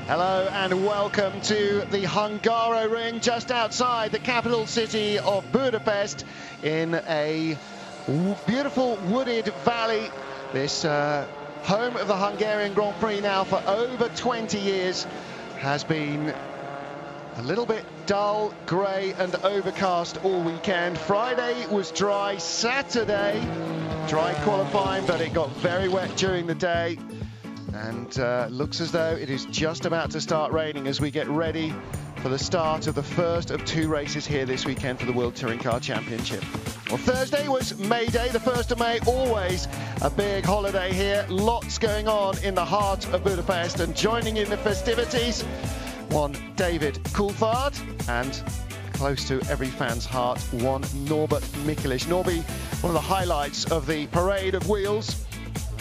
Hello and welcome to the Hungaroring, just outside the capital city of Budapest, in a beautiful wooded valley. This home of the Hungarian Grand Prix now for over 20 years has been a little bit dull, grey and overcast all weekend. Friday was dry, Saturday dry qualifying, but it got very wet during the day. And looks as though it is just about to start raining as we get ready for the start of the first of two races here this weekend for the World Touring Car Championship. Well, Thursday was May Day, the 1st of May, always a big holiday here. Lots going on in the heart of Budapest, and joining in the festivities, one David Coulthard, and close to every fan's heart, one Norbert Mikelish. Norby, one of the highlights of the parade of wheels.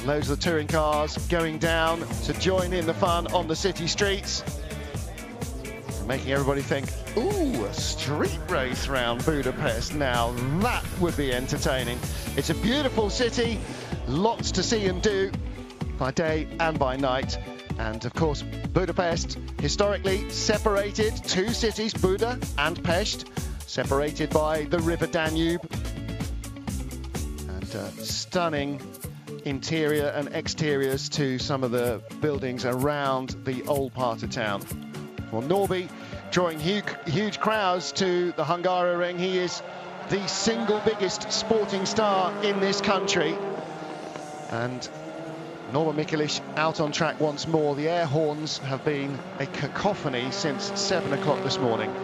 Loads of the touring cars going down to join in the fun on the city streets, making everybody think, ooh, a street race round Budapest. Now that would be entertaining. It's a beautiful city, lots to see and do by day and by night. And of course, Budapest, historically separated, two cities, Buda and Pest, separated by the River Danube. And stunning interior and exteriors to some of the buildings around the old part of town. Well, Norby drawing huge crowds to the Hungaroring. He is the single biggest sporting star in this country. And Norbert Mikelish out on track once more. The air horns have been a cacophony since 7 o'clock this morning.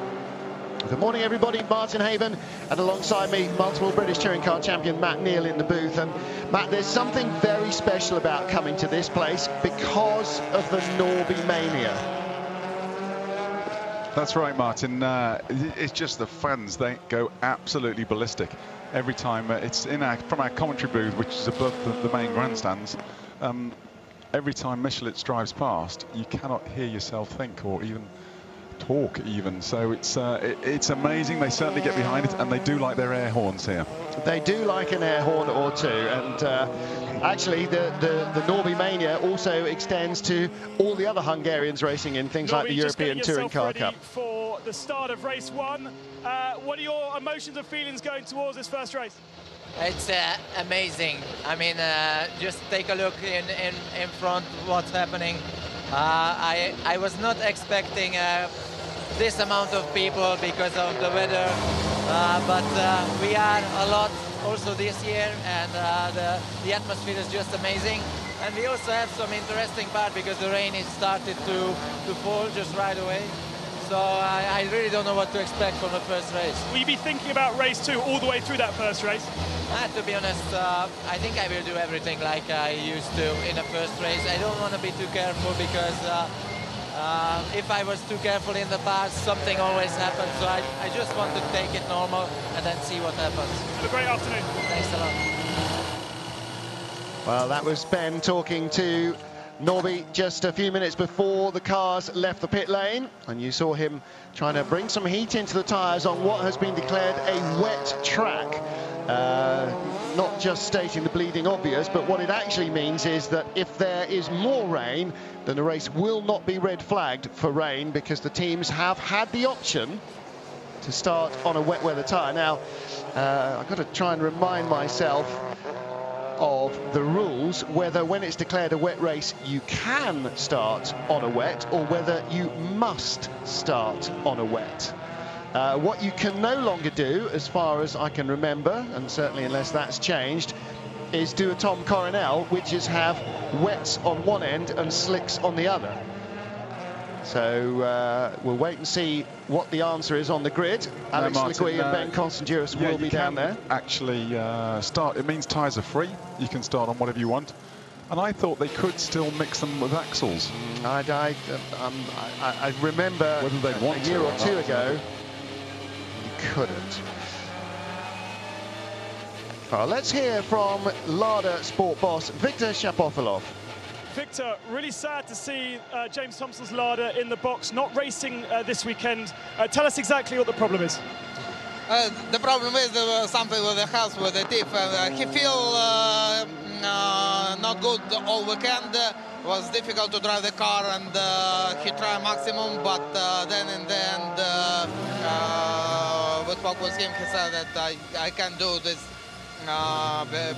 Good morning, everybody. Martin Haven, and alongside me, multiple British Touring Car Champion Matt Neal in the booth. And Matt, there's something very special about coming to this place because of the Norby mania. That's right, Martin. It's just the fans, they go absolutely ballistic every time. It's from our commentary booth, which is above the main grandstands. Every time Michelitz drives past, you cannot hear yourself think or even talk even. So it's amazing. They certainly get behind it, and they do like their air horns here. They do like an air horn or two, and actually the Norby mania also extends to all the other Hungarians racing in things like the European Touring Car Cup. For the start of race one, what are your emotions and feelings going towards this first race? It's amazing. I mean, just take a look in front what's happening. I was not expecting this amount of people because of the weather, but we are a lot also this year, and the atmosphere is just amazing. And we also have some interesting part because the rain is started to fall just right away. So I really don't know what to expect from the first race. Will you be thinking about race two all the way through that first race? To be honest, I think I will do everything like I used to in the first race. I don't want to be too careful because if I was too careful in the past, something always happens. So I just want to take it normal and then see what happens. Have a great afternoon. Thanks a lot. Well, that was Ben talking to Norby just a few minutes before the cars left the pit lane, and you saw him trying to bring some heat into the tyres on what has been declared a wet track. Not just stating the bleeding obvious, but what it actually means is that if there is more rain, then the race will not be red flagged for rain, because the teams have had the option to start on a wet weather tyre. Now, I've got to try and remind myself of the rules, whether when it's declared a wet race you can start on a wet, or whether you must start on a wet. What you can no longer do, as far as I can remember, and certainly unless that's changed, is do a Tom Coronel, which is have wets on one end and slicks on the other. So we'll wait and see what the answer is on the grid. Alex Legui and Ben Constanduros will be down there. Actually start, it means tyres are free. You can start on whatever you want. And I thought they could still mix them with axles. I remember whether they'd want a year or two ago, you couldn't. Well, let's hear from Lada Sport boss Victor Shapovalov. Victor, really sad to see James Thompson's Lada in the box, not racing this weekend. Tell us exactly what the problem is. The problem is something with the house, with the tip. He feel not good all weekend. was difficult to drive the car, and he tried maximum, but then in the end, we spoke with him. He said that I can do this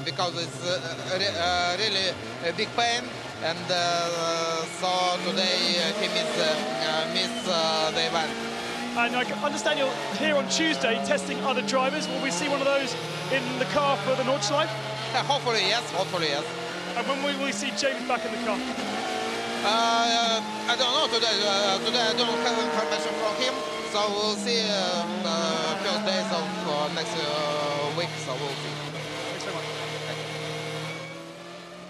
because it's really a big pain, and so today he missed the event. And I understand you're here on Tuesday testing other drivers. Will we see one of those in the car for the Nordschleife? Hopefully, yes. Hopefully, yes. And when will we see James back in the car? I don't know today. Today I don't have information from him, so we'll see first days of next week. So we'll see. Thanks very much.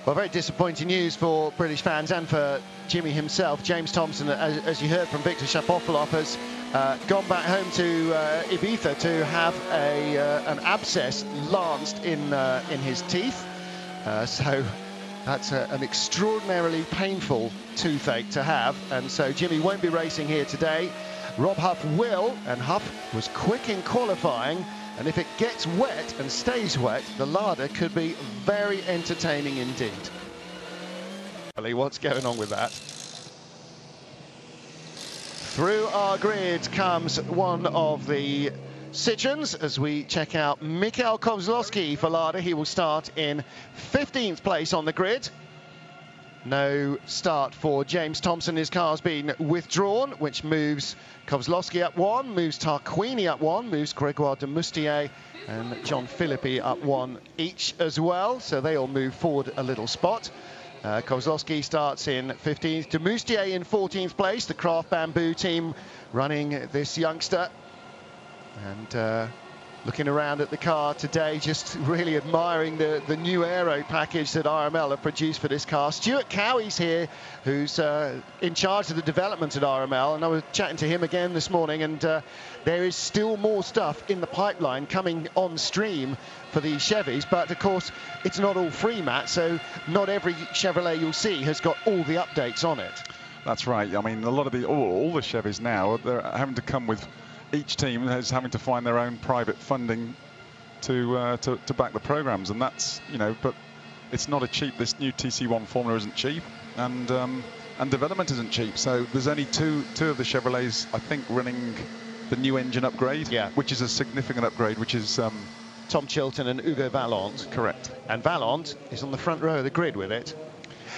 Well, very disappointing news for British fans and for Jimmy himself. James Thompson, as you heard from Victor Shapovalov, has gone back home to Ibiza to have an abscess lanced in his teeth. So that's an extraordinarily painful toothache to have, and so Jimmy won't be racing here today. Rob Huff will, and Huff was quick in qualifying, and if it gets wet and stays wet, the Lada could be very entertaining indeed. What's going on with that? Through our grid comes one of the Citroens as we check out Mikhail Kozlowski for Lada. He will start in 15th place on the grid. No start for James Thompson. His car's been withdrawn, which moves Kozlowski up one, moves Tarquini up one, moves Gregoire de Moustier and John Philippi up one each as well. So they all move forward a little spot. Kozlowski starts in 15th. De Moustier in 14th place. The Craft Bamboo team running this youngster. And looking around at the car today, just really admiring the new aero package that RML have produced for this car. Stuart Cowie's here, who's in charge of the development at RML, and I was chatting to him again this morning, and there is still more stuff in the pipeline coming on stream for these Chevys, but of course it's not all free, Matt, so not every Chevrolet you'll see has got all the updates on it. That's right. I mean, a lot of all the Chevys now, they're having to come with, each team is having to find their own private funding to back the programs, and that's, you know, but it's not a cheap. This new TC1 formula isn't cheap, and development isn't cheap. So there's only two of the Chevrolets, I think, running the new engine upgrade, which is a significant upgrade, which is Tom Chilton and Hugo Vallant. Correct. And Vallant is on the front row of the grid with it.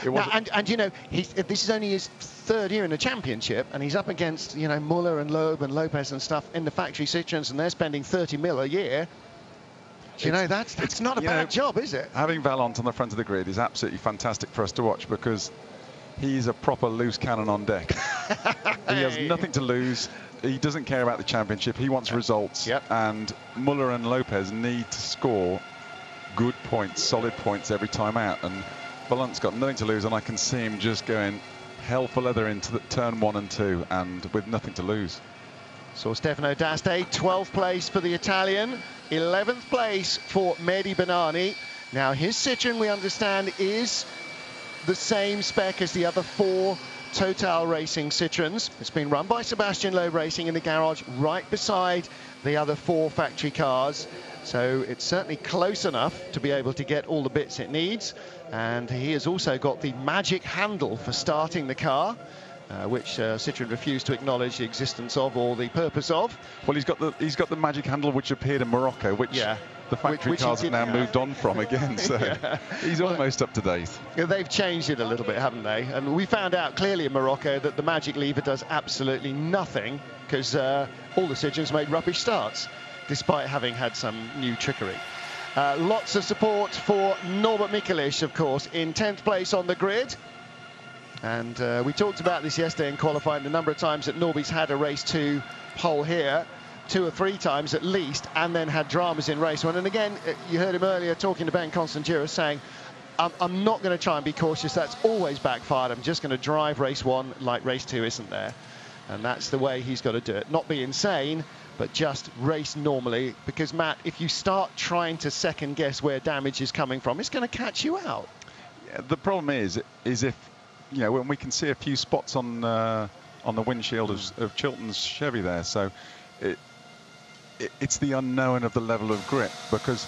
Now, and you know, this is only his third year in the championship, and he's up against, you know, Muller and Loeb and Lopez and stuff in the factory Citroens, and they're spending 30 mil a year. You know, that's not a bad job, is it? Having Vallant on the front of the grid is absolutely fantastic for us to watch, because he's a proper loose cannon on deck. He has nothing to lose. He doesn't care about the championship. He wants results. And Muller and Lopez need to score good points, solid points every time out. And Vallant's got nothing to lose, and I can see him just going hell for leather into the turn 1 and 2, and with nothing to lose. So Stefano D'Aste, 12th place for the Italian, 11th place for Mehdi Benani. Now his Citroen, we understand, is the same spec as the other 4 Total Racing Citroens. It's been run by Sebastian Loeb Racing in the garage right beside the other 4 factory cars. So it's certainly close enough to be able to get all the bits it needs. And he has also got the magic handle for starting the car, which Citroen refused to acknowledge the existence of or the purpose of. Well, he's got the magic handle which appeared in Morocco, which the factory cars have now moved on from again. So he's almost up to date. They've changed it a little bit, haven't they? And we found out clearly in Morocco that the magic lever does absolutely nothing, because all the Citroens made rubbish starts, despite having had some new trickery. Lots of support for Norbert Mikulich, of course, in 10th place on the grid. And we talked about this yesterday in qualifying, the number of times that Norby's had a race 2 pole here, 2 or 3 times at least, and then had dramas in race 1. And again, you heard him earlier talking to Ben Constantiouris saying, I'm not going to try and be cautious. That's always backfired. I'm just going to drive race 1 like race 2 isn't there. And that's the way he's got to do it. Not be insane, but just race normally, because Matt, if you start trying to second guess where damage is coming from, it's going to catch you out. Yeah, the problem is if, you know, when we can see a few spots on the windshield of Chilton's Chevy there, so it's the unknown of the level of grip, because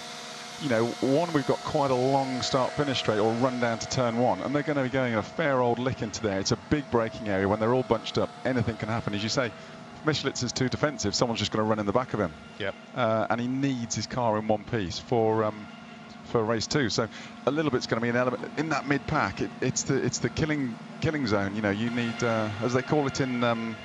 you know, one, we've got quite a long start-finish straight or run down to turn one, and they're going to be going a fair old lick into there. It's a big braking area. When they're all bunched up, anything can happen. As you say, if Michelitz is too defensive, someone's just going to run in the back of him. Yep. And he needs his car in one piece for race 2. So a little bit's going to be an element in that mid-pack. It's the killing zone. You know, you need, as they call it in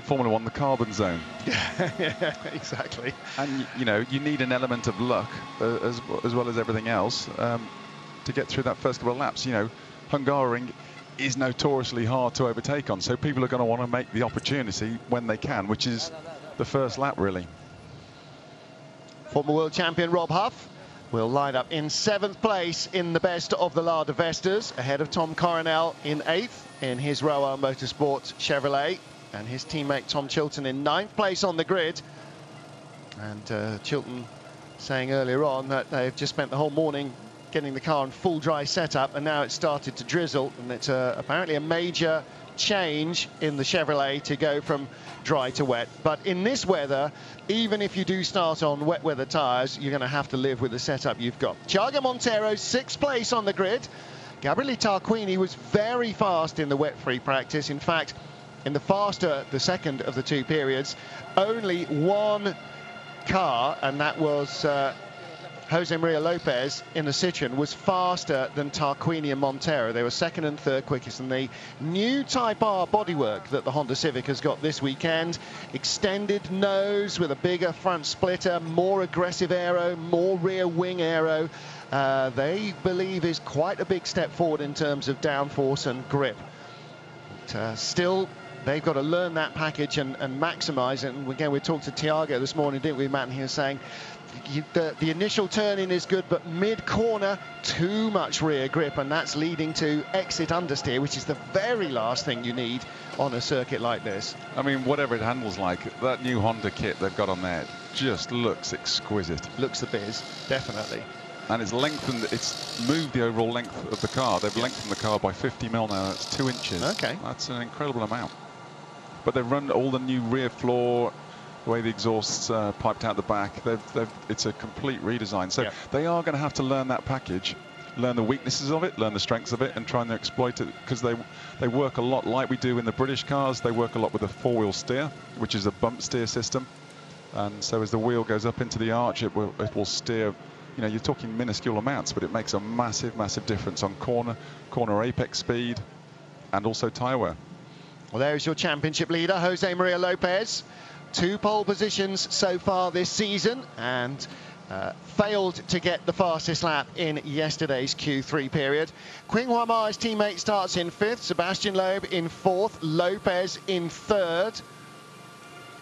Formula 1, the carbon zone. Yeah, exactly. And you know, you need an element of luck as well as everything else to get through that first couple of laps. You know, Hungaroring is notoriously hard to overtake on, so people are going to want to make the opportunity when they can, which is the first lap, really. Former world champion Rob Huff will line up in 7th place in the best of the Lada Vestas, ahead of Tom Coronel in 8th in his Rowan Motorsport Chevrolet, and his teammate Tom Chilton in 9th place on the grid. And Chilton saying earlier on that they've just spent the whole morning getting the car in full dry setup, and now it's started to drizzle, and it's apparently a major change in the Chevrolet to go from dry to wet. But in this weather, even if you do start on wet weather tyres, you're going to have to live with the setup you've got. Thiago Monteiro, 6th place on the grid. Gabriele Tarquini was very fast in the wet-free practice. In fact, in the second of the 2 periods, only one car, and that was Jose Maria Lopez in the Citroen, was faster than Tarquini and Monteiro. They were 2nd and 3rd quickest, and the new Type R bodywork that the Honda Civic has got this weekend, extended nose with a bigger front splitter, more aggressive aero, more rear wing aero, they believe is quite a big step forward in terms of downforce and grip. But, still, they've got to learn that package and maximise it. And again, we talked to Thiago this morning, didn't we, Matt? And he was saying the initial turn-in is good, but mid-corner, too much rear grip, and that's leading to exit understeer, which is the very last thing you need on a circuit like this. I mean, whatever it handles like, that new Honda kit they've got on there just looks exquisite. Looks the biz, definitely. And it's lengthened, it's moved the overall length of the car. They've lengthened the car by 50 mil now. That's 2 inches. Okay. That's an incredible amount. But they've run all the new rear floor, the way the exhaust's piped out the back. It's a complete redesign. So they are going to have to learn that package, learn the weaknesses of it, learn the strengths of it, and try and exploit it, because they work a lot like we do in the British cars. They work a lot with the 4-wheel steer, which is a bump steer system. And so as the wheel goes up into the arch, it will steer. You know, you're talking minuscule amounts, but it makes a massive, massive difference on corner apex speed, and also tyre wear. Well, there's your championship leader, Jose Maria Lopez. 2 pole positions so far this season, and failed to get the fastest lap in yesterday's Q3 period. Qing Hua Ma's teammate starts in 5th, Sebastian Loeb in 4th, Lopez in 3rd.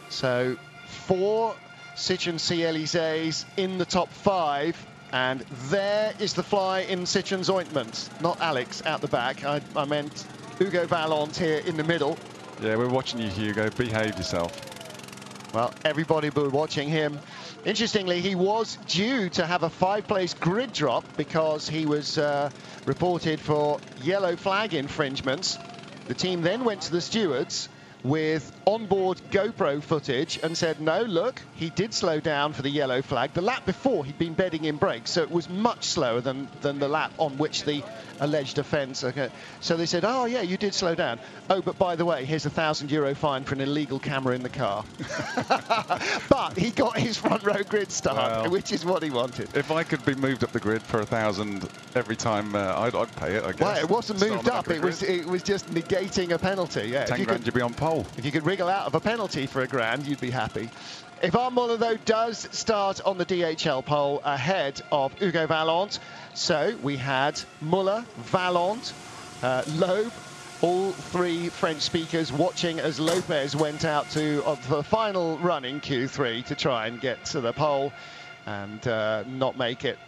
So 4 Citroën C-Élysées in the top 5, and there is the fly in Citroën's ointment. Not Alex out the back, I meant Hugo Vallant here in the middle. Yeah, we're watching you, Hugo. Behave yourself. Well, everybody will be watching him. Interestingly, he was due to have a 5-place grid drop because he was reported for yellow flag infringements. The team then went to the stewards with onboard GoPro footage and said, no, look, he did slow down for the yellow flag. The lap before, he'd been bedding in brakes, so it was much slower than the lap on which the alleged offence. Okay. So they said, oh, yeah, you did slow down. Oh, but by the way, here's a €1,000 fine for an illegal camera in the car. But he got his front row grid start, which is what he wanted. If I could be moved up the grid for 1,000 every time, I'd pay it, I guess. Well, it wasn't moved up, it was just negating a penalty. Yeah, 10 grand, you'd be on pole. If you could wriggle out of a penalty for £1,000, you'd be happy. Ivan Muller, though, does start on the DHL pole ahead of Hugo Vallant. So we had Muller, Vallant, Loeb, all 3 French speakers watching as Lopez went out to the final run in Q3 to try and get to the pole and not make it.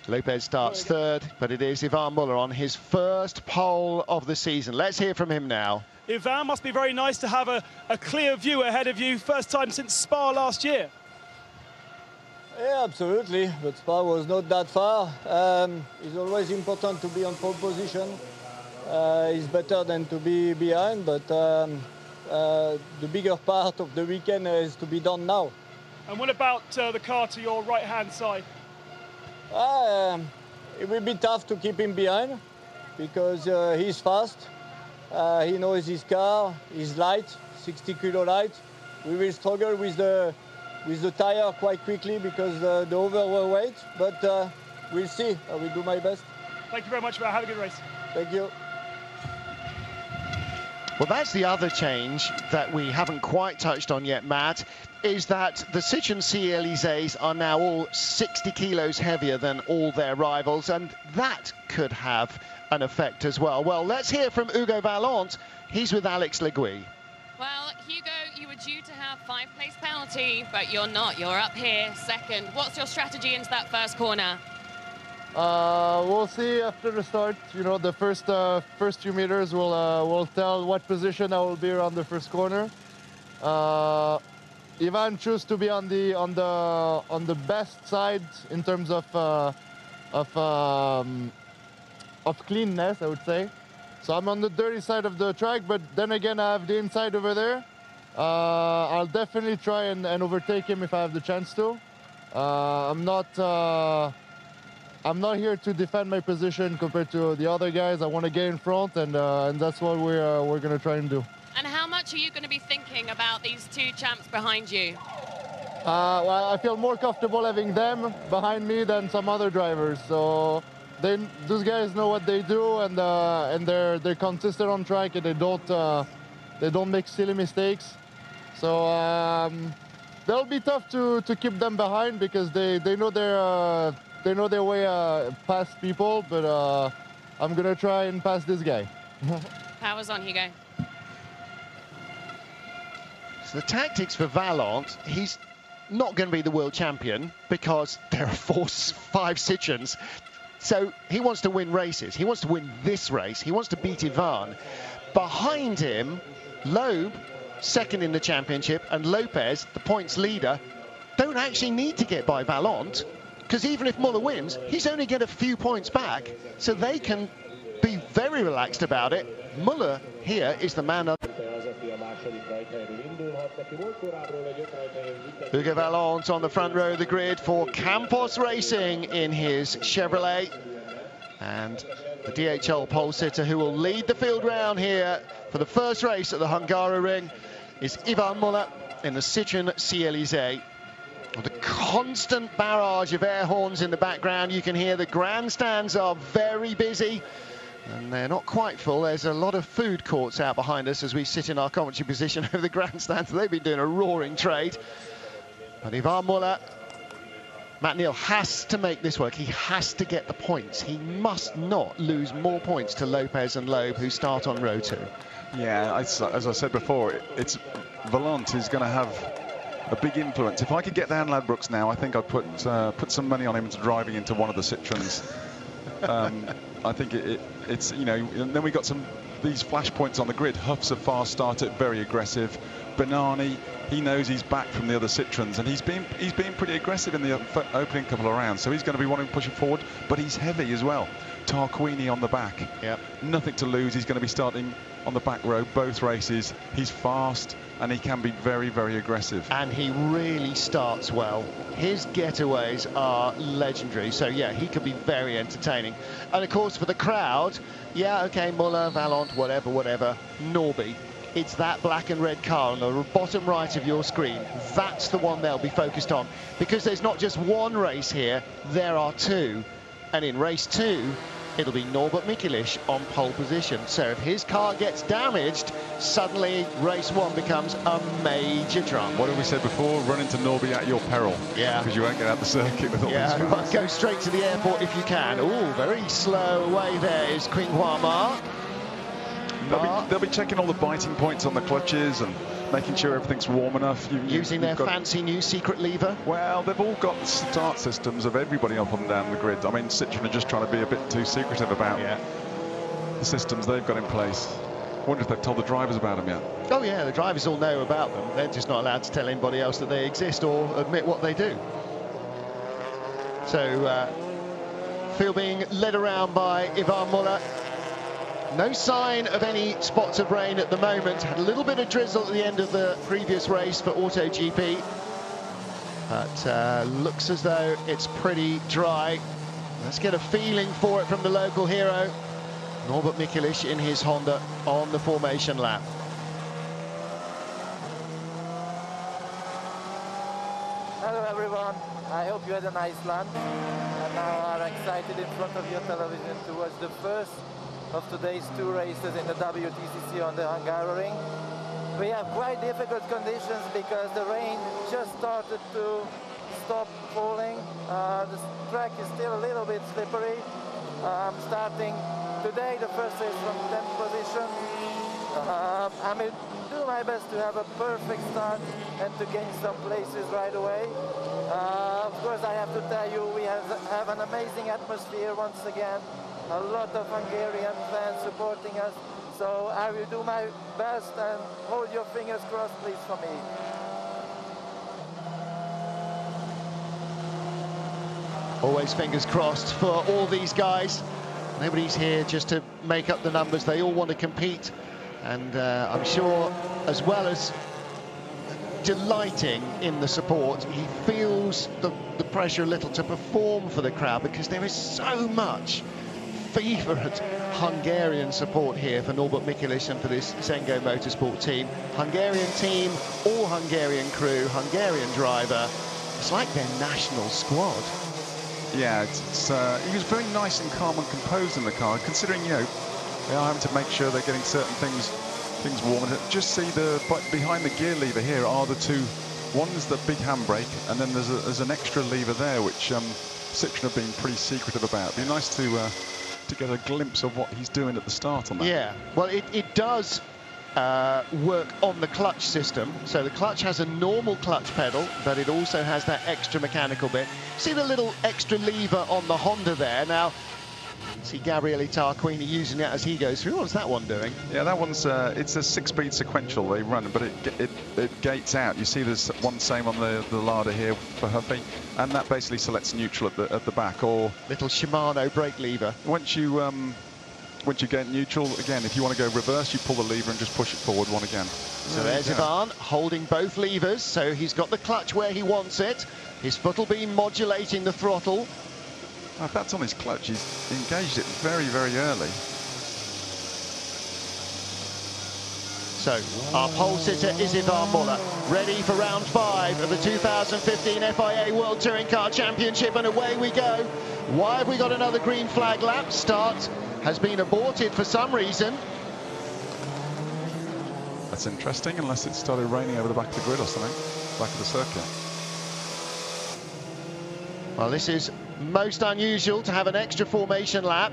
Lopez starts 3rd, but it is Ivan Muller on his first pole of the season. Let's hear from him now. Ivan, must be very nice to have a clear view ahead of you. First time since Spa last year. Yeah, absolutely, but Spa was not that far. It's always important to be on pole position. It's better than to be behind, but the bigger part of the weekend is to be done now. And what about the car to your right-hand side? It will be tough to keep him behind because he's fast. He knows his car. He's light, 60 kilo light. We will struggle with the tire quite quickly because the overweight. But we'll see. I will do my best. Thank you very much, Matt. Have a good race. Thank you. Well, that's the other change that we haven't quite touched on yet, Matt, is that the Citroën C-Élysées are now all 60 kilos heavier than all their rivals, and that could have an effect as well. Well, let's hear from Hugo Vallant. He's with Alex Legui. Well, Hugo, you were due to have 5-place penalty, but you're not. You're up here second. What's your strategy into that first corner? We'll see after the start. You know, the first few meters will tell what position I will be around the first corner. Ivan chose to be on the best side in terms of cleanness, I would say. So I'm on the dirty side of the track, but then again I have the inside over there. I'll definitely try and overtake him if I have the chance to. I'm not here to defend my position compared to the other guys. I want to get in front, and that's what we're going to try and do. And how much are you going to be thinking about these two champs behind you? Well, I feel more comfortable having them behind me than some other drivers. So those guys know what they do, and they're consistent on track, and they don't make silly mistakes. So they'll be tough to keep them behind because they know their way past people, but I'm going to try and pass this guy. Power's on, Hugo. So the tactics for Vallant, he's not going to be the world champion because there are 5 Citroëns. So he wants to win races. He wants to win this race. He wants to beat Ivan. Behind him, Loeb, second in the championship, and Lopez, the points leader, don't actually need to get by Vallant, because even if Muller wins, he's only get a few points back, so they can be very relaxed about it. Muller here is the man of... Hugo Vallant on the front row of the grid for Campos Racing in his Chevrolet. And the DHL pole sitter who will lead the field round here for the first race at the Hungaroring is Ivan Muller in the Citroën C-Élysées. The constant barrage of air horns in the background. You can hear the grandstands are very busy, and they're not quite full. There's a lot of food courts out behind us as we sit in our commentary position over the grandstands. They've been doing a roaring trade. But Ivan Muller, Matt Neal has to make this work. He has to get the points. He must not lose more points to Lopez and Loeb, who start on row 2. Yeah, as I said before, it's Vallant is going to have a big influence. If I could get down Ladbrokes now, I think I'd put some money on him to driving into one of the Citroëns. I think it's, you know, and then we got these flash points on the grid. Huff's a fast starter, very aggressive. Banani, he knows he's back from the other Citroëns, and he's been pretty aggressive in the opening couple of rounds, so he's going to be wanting to push it forward, but he's heavy as well. Tarquini on the back. Yep. Nothing to lose. He's going to be starting on the back row both races. He's fast, and he can be very, very aggressive. And he really starts well. His getaways are legendary, so yeah, he could be very entertaining. And of course, for the crowd, yeah, okay, Muller, Vallant, whatever, Norby. It's that black and red car on the bottom right of your screen. That's the one they'll be focused on, because there's not just one race here, there are 2. And in race 2, it'll be Norbert Michelisz on pole position. So if his car gets damaged, suddenly race 1 becomes a major drama. What have we said before? Run into Norby at your peril. Yeah. Because you won't get out the circuit with all these cars. Go straight to the airport if you can. Oh, very slow away there is Qinghua Ma. They'll be checking all the biting points on the clutches and making sure everything's warm enough. Using their fancy new secret lever. Well, they've all got start systems of everybody up and down the grid. I mean, Citroën are just trying to be a bit too secretive about the systems they've got in place. I wonder if they've told the drivers about them yet. Oh yeah, the drivers all know about them. They're just not allowed to tell anybody else that they exist or admit what they do. So, Phil being led around by Ivan Muller. No sign of any spots of rain at the moment. Had a little bit of drizzle at the end of the previous race for AutoGP. But looks as though it's pretty dry. Let's get a feeling for it from the local hero, Norbert Mikulich in his Honda on the formation lap. Hello everyone, I hope you had a nice lunch and now are excited in front of your television to watch the first of today's 2 races in the WTCC on the Hungaroring. We have quite difficult conditions because the rain just started to stop falling. The track is still a little bit slippery. I'm starting today the first race from 10th position. I will do my best to have a perfect start and to gain some places right away. Of course, I have to tell you, we have an amazing atmosphere once again. A lot of Hungarian fans supporting us. So I will do my best and hold your fingers crossed, please, for me. Always fingers crossed for all these guys. Nobody's here just to make up the numbers. They all want to compete. And I'm sure, as well as delighting in the support, he feels the pressure a little to perform for the crowd, because there is so much fervent Hungarian support here for Norbert Mikulich and for this Zengo Motorsport team. Hungarian team, all Hungarian crew, Hungarian driver. It's like their national squad. Yeah, he was very nice and calm and composed in the car, considering, you know, they are having to make sure they're getting certain things warm. And just see behind the gear lever here are the two. One's the big handbrake, and then there's an extra lever there, which Citroen have been pretty secretive about. It'd be nice to get a glimpse of what he's doing at the start on that. Yeah, well, it does work on the clutch system. So the clutch has a normal clutch pedal, but it also has that extra mechanical bit. See the little extra lever on the Honda there. Now, see Gabriele Tarquini using it as he goes through. What's that one doing? Yeah, that one's it's a 6-speed sequential they run, but it gates out. You see there's one same on the Lada here for Huffy, and that basically selects neutral at the back. Or little Shimano brake lever. Once you get neutral, again, if you want to go reverse, you pull the lever and just push it forward one again. So there's Ivan holding both levers, so he's got the clutch where he wants it. His foot will be modulating the throttle. If that's on his clutch, he's engaged it very, very early. So our pole sitter is Ivan Muller, ready for round 5 of the 2015 FIA World Touring Car Championship, and away we go. Why have we got another green flag lap? Start has been aborted for some reason. That's interesting, unless it started raining over the back of the grid or something, back of the circuit. Well, this is most unusual to have an extra formation lap,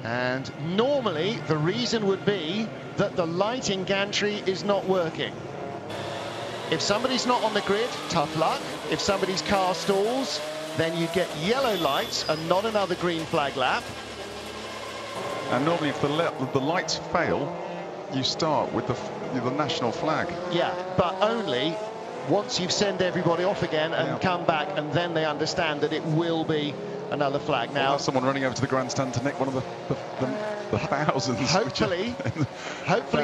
and normally the reason would be that the lighting gantry is not working. If somebody's not on the grid, tough luck. If somebody's car stalls, then you get yellow lights and not another green flag lap. And normally if the lights fail, you start with the national flag. Yeah, but only once you've sent everybody off again and come back, and then they understand that it will be another flag. Now, someone running over to the grandstand to nick one of the thousands. Hopefully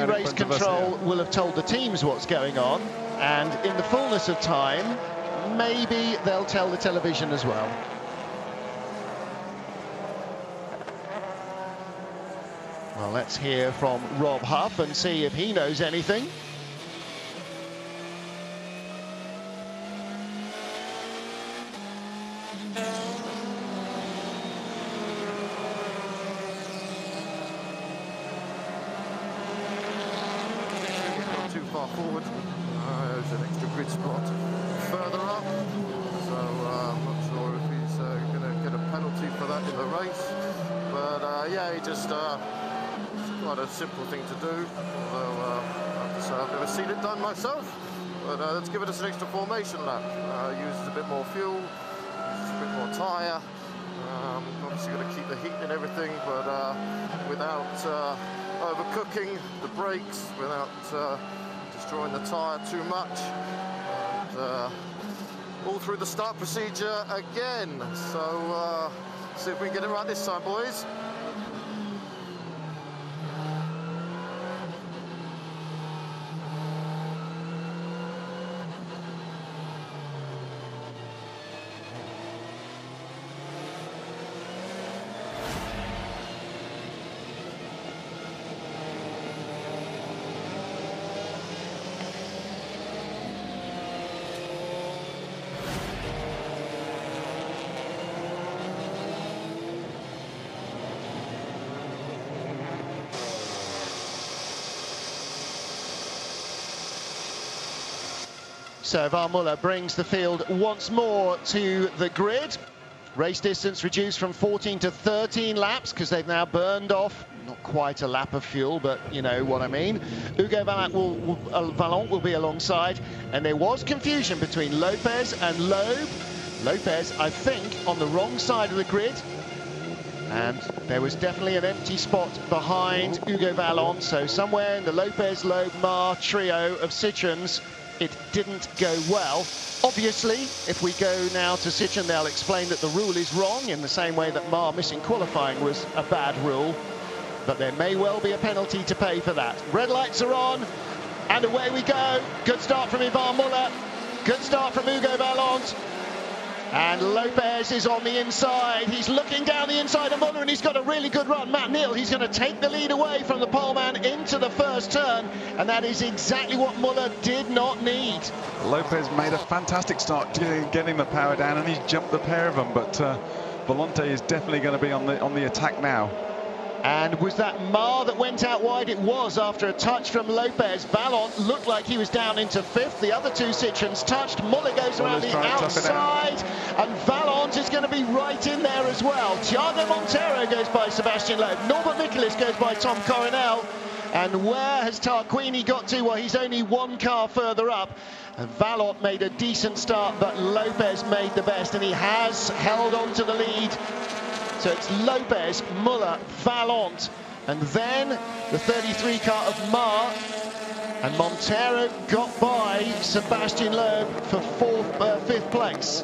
race control will have told the teams what's going on, and in the fullness of time, maybe they'll tell the television as well. Well, let's hear from Rob Huff and see if he knows anything. Too far forward. There's an extra grid spot further up, so I'm not sure if he's going to get a penalty for that in the race. But yeah, it's quite a simple thing to do. Although I have to say I've never seen it done myself. But let's give it an extra formation lap. Uses a bit more fuel, uses a bit more tyre. Obviously got to keep the heat and everything, but without overcooking the brakes, without destroying the tyre too much, and all through the start procedure again. So see if we can get it right this time, boys. So Van Muller brings the field once more to the grid. Race distance reduced from 14 to 13 laps because they've now burned off, not quite a lap of fuel, but you know what I mean. Hugo Vallant will be alongside, and there was confusion between Lopez and Loeb. Lopez, I think, on the wrong side of the grid, and there was definitely an empty spot behind Hugo Vallant, so somewhere in the Lopez-Loeb-Mar trio of Citroens, it didn't go well. Obviously, if we go now to Citroen, they'll explain that the rule is wrong in the same way that Mar missing qualifying was a bad rule. But there may well be a penalty to pay for that. Red lights are on, and away we go. Good start from Van Muller. Good start from Hugo Vallant. And Lopez is on the inside. He's looking down the inside of Muller, and he's got a really good run. Matt Neal, he's going to take the lead away from the poleman into the first turn, and that is exactly what Muller did not need. Lopez made a fantastic start getting the power down, and he's jumped the pair of them, but Volante is definitely going to be on the attack now. And was that Mar that went out wide? It was, after a touch from Lopez. Vallant looked like he was down into fifth. The other two Citroens touched. Muller goes around the outside, and Vallant is going to be right in there as well. Thiago Montero goes by Sebastian Loeb. Norbert Michaelis goes by Tom Coronel. And where has Tarquini got to? Well, he's only one car further up. And Vallant made a decent start, but Lopez made the best, and he has held on to the lead. So it's Lopez, Muller, Vallant, and then the 33 car of Mar, and Montero got by Sebastian Loeb for fifth place.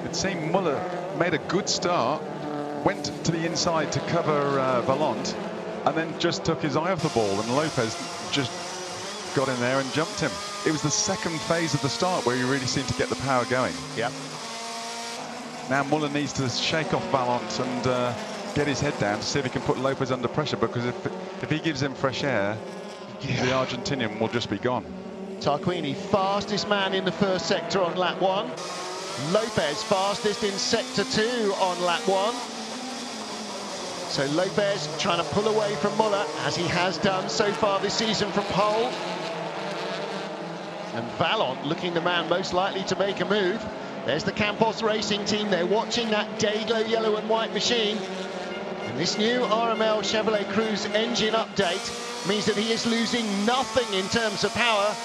It seemed Muller made a good start, went to the inside to cover Vallant, and then just took his eye off the ball, and Lopez just got in there and jumped him. It was the second phase of the start where he really seemed to get the power going. Yep. Now Muller needs to shake off Vallant and get his head down to see if he can put Lopez under pressure, because if he gives him fresh air, the Argentinian will just be gone. Tarquini, fastest man in the first sector on lap 1. Lopez, fastest in sector 2 on lap 1. So Lopez trying to pull away from Muller, as he has done so far this season from pole. And Vallant looking the man most likely to make a move. There's the Campos Racing team. They're watching that Dayglow yellow and white machine. And this new RML Chevrolet Cruze engine update means that he is losing nothing in terms of power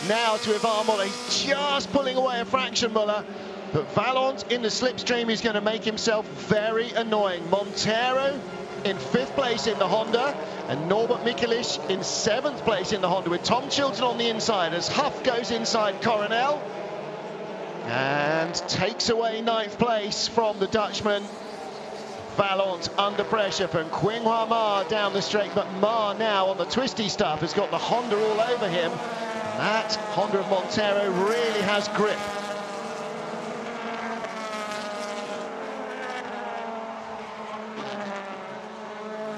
now to Van Muller. He's just pulling away a fraction, Muller. But Vallant in the slipstream is going to make himself very annoying. Montero in 5th place in the Honda, and Norbert Michaelis in 7th place in the Honda, with Tom Chilton on the inside as Huff goes inside Coronel and takes away 9th place from the Dutchman. Vallant under pressure from Qinghua Ma down the straight, but Ma now on the twisty stuff has got the Honda all over him. That Honda of Montero really has grip.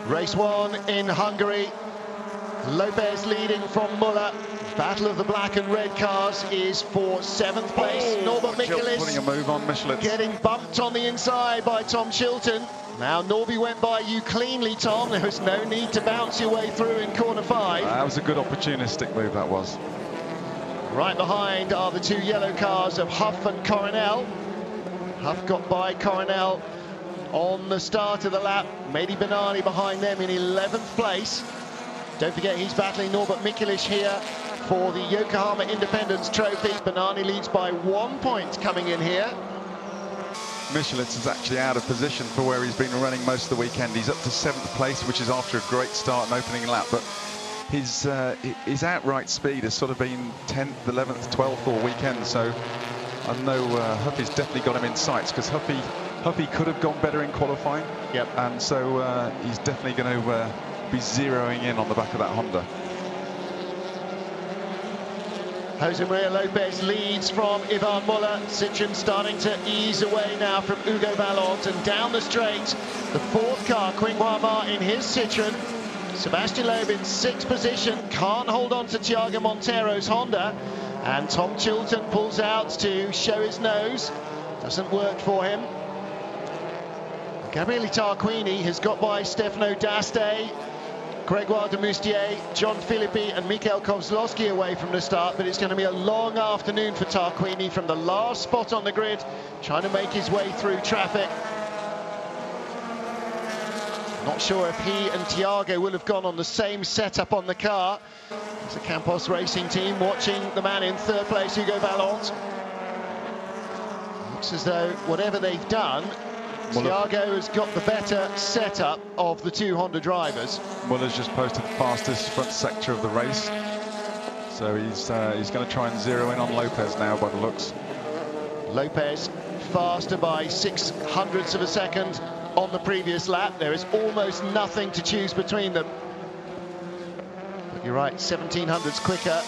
Race 1 in Hungary. Lopez leading from Muller. Battle of the black and red cars is for 7th place. Norbert Michaelis putting a move on Michelin, getting bumped on the inside by Tom Chilton. Now Norby went by you cleanly, Tom. There was no need to bounce your way through in corner 5. That was a good opportunistic move, that was. Right behind are the 2 yellow cars of Huff and Coronel. Huff got by Coronel on the start of the lap. Mehdi Benani behind them in 11th place. Don't forget he's battling Norbert Michaelis here for the Yokohama Independence Trophy. Benani leads by 1 point coming in here. Michelin is actually out of position for where he's been running most of the weekend. He's up to 7th place, which is after a great start and opening lap, but his outright speed has sort of been 10th, 11th, 12th all weekend, so I know Huffy's definitely got him in sights, because Huffy could have gone better in qualifying. Yep. And so he's definitely going to be zeroing in on the back of that Honda. Jose Maria Lopez leads from Ivan Muller. Citroen starting to ease away now from Hugo Vallant, and down the straight, the 4th car, Qinghua Ma in his Citroen. Sebastian Loeb in 6th position, can't hold on to Thiago Montero's Honda, and Tom Chilton pulls out to show his nose. Doesn't work for him. Gabriele Tarquini has got by Stefano D'Aste. Gregoire de Moustier, John Philippi and Mikhail Kozlowski away from the start, but it's going to be a long afternoon for Tarquini from the last spot on the grid, trying to make his way through traffic. Not sure if he and Thiago will have gone on the same setup on the car. It's the Campos Racing team watching the man in third place, Hugo Vallant. Looks as though whatever they've done, Thiago has got the better setup of the two Honda drivers. Muller's just posted the fastest front sector of the race, so he's going to try and zero in on Lopez now by the looks. Lopez faster by 0.06 of a second on the previous lap. There is almost nothing to choose between them. But you're right, 0.17 quicker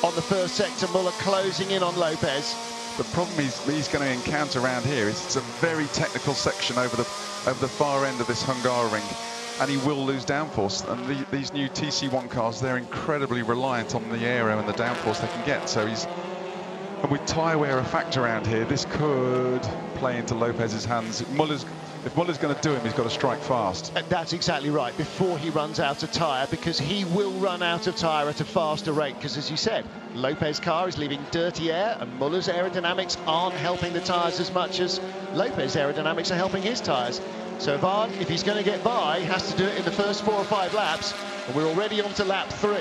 on the first sector. Muller closing in on Lopez. The problem he's going to encounter around here is it's a very technical section over the far end of this Hungaroring, and he will lose downforce. And these new TC1 cars, they're incredibly reliant on the aero and the downforce they can get. So and with tyre wear a factor around here, this could play into Lopez's hands. If Muller's going to do him, he's got to strike fast. That's exactly right, before he runs out of tyre, because he will run out of tyre at a faster rate, because as you said, Lopez's car is leaving dirty air and Muller's aerodynamics aren't helping the tyres as much as Lopez's aerodynamics are helping his tyres. So Van, if he's going to get by, has to do it in the first 4 or 5 laps, and we're already on to lap 3.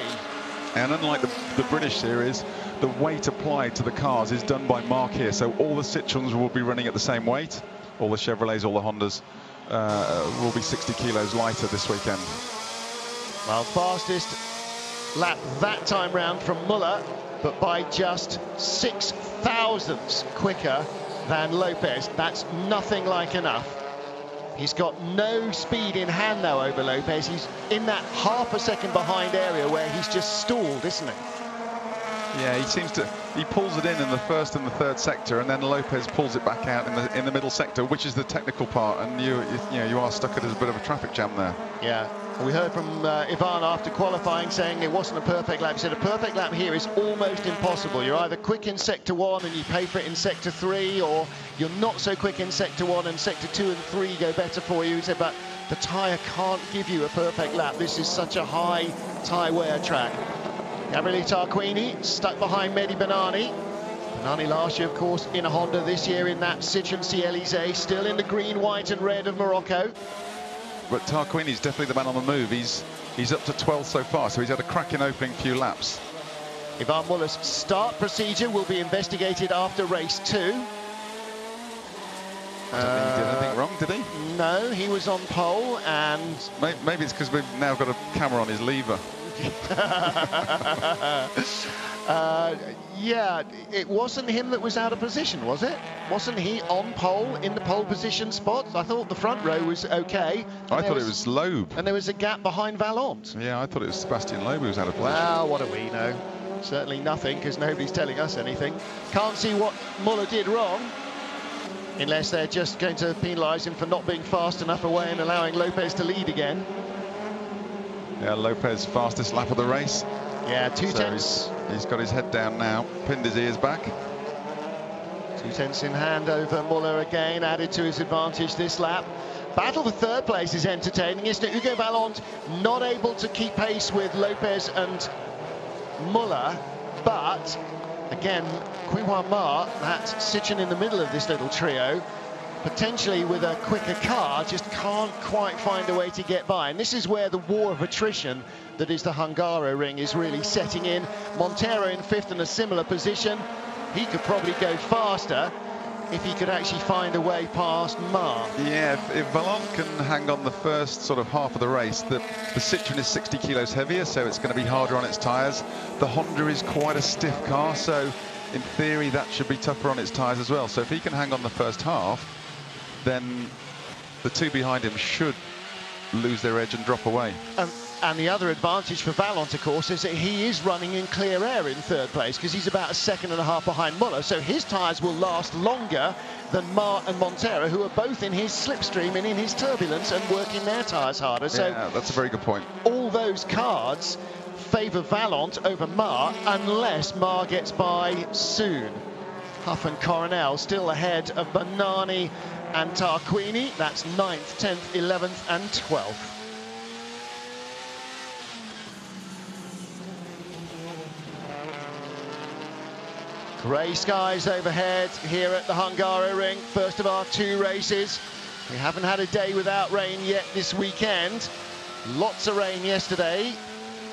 And unlike the British series, the weight applied to the cars is done by Mark here, so all the Citroens will be running at the same weight. All the Chevrolets, all the Hondas will be 60 kilos lighter this weekend. Well, fastest lap that time round from Muller, but by just 6 thousandths quicker than Lopez. That's nothing like enough. He's got no speed in hand now over Lopez. He's in that half a second behind area where he's just stalled, isn't he? Yeah, he pulls it in the first and the third sector, and then Lopez pulls it back out in the middle sector, which is the technical part, and you are stuck at a bit of a traffic jam there. Yeah, we heard from Ivan after qualifying saying it wasn't a perfect lap. He said a perfect lap here is almost impossible. You're either quick in sector 1 and you pay for it in sector 3, or you're not so quick in sector 1 and sector 2 and 3 go better for you. He said, but the tyre can't give you a perfect lap. This is such a high tyre wear track. Gabriele Tarquini stuck behind Mehdi Benani. Benani last year, of course, in a Honda, this year in that Citroen C-Elysée, still in the green, white and red of Morocco. But Tarquini's definitely the man on the move. He's up to 12th so far, so he's had a cracking opening few laps. Ivan Muller's start procedure will be investigated after race 2. I don't think he did anything wrong, did he? No, he was on pole, and... Maybe it's because we've now got a camera on his lever. Yeah, it wasn't him that was out of position, was it? Wasn't he on pole in the pole position spot? I thought the front row was okay. I thought it was Loeb. And there was a gap behind Vallant. Yeah, I thought it was Sebastian Loeb who was out of position. Well, what do we know? Certainly nothing, because nobody's telling us anything. Can't see what Muller did wrong, unless they're just going to penalise him for not being fast enough away and allowing Lopez to lead again. Yeah, Lopez fastest lap of the race. Yeah, 2/10. So he's got his head down now, pinned his ears back. 2/10 in hand over Muller again, added to his advantage this lap. Battle for third place is entertaining, isn't it? Hugo Vallant not able to keep pace with Lopez and Muller, but again, Quinhua Ma, that Citroen in the middle of this little trio, potentially with a quicker car, just can't quite find a way to get by. And this is where the war of attrition that is the Hungaroring is really setting in. Montero in 5th in a similar position. He could probably go faster if he could actually find a way past Ma. Yeah, if Vallant can hang on the first sort of half of the race, the Citroen is 60 kilos heavier, so it's going to be harder on its tyres. The Honda is quite a stiff car, so in theory that should be tougher on its tyres as well. So if he can hang on the first half, then the two behind him should lose their edge and drop away. And the other advantage for Vallant, of course, is that he is running in clear air in third place, because he's about 1.5 seconds behind Muller, so his tyres will last longer than Ma and Montero, who are both in his slipstream and in his turbulence and working their tyres harder. So yeah, that's a very good point. All those cards favour Vallant over Ma, unless Ma gets by soon. Huff and Coronel still ahead of Benani and Tarquini. That's 9th, 10th, 11th and 12th. Grey skies overhead here at the Hungaroring. First of our 2 races. We haven't had a day without rain yet this weekend. Lots of rain yesterday,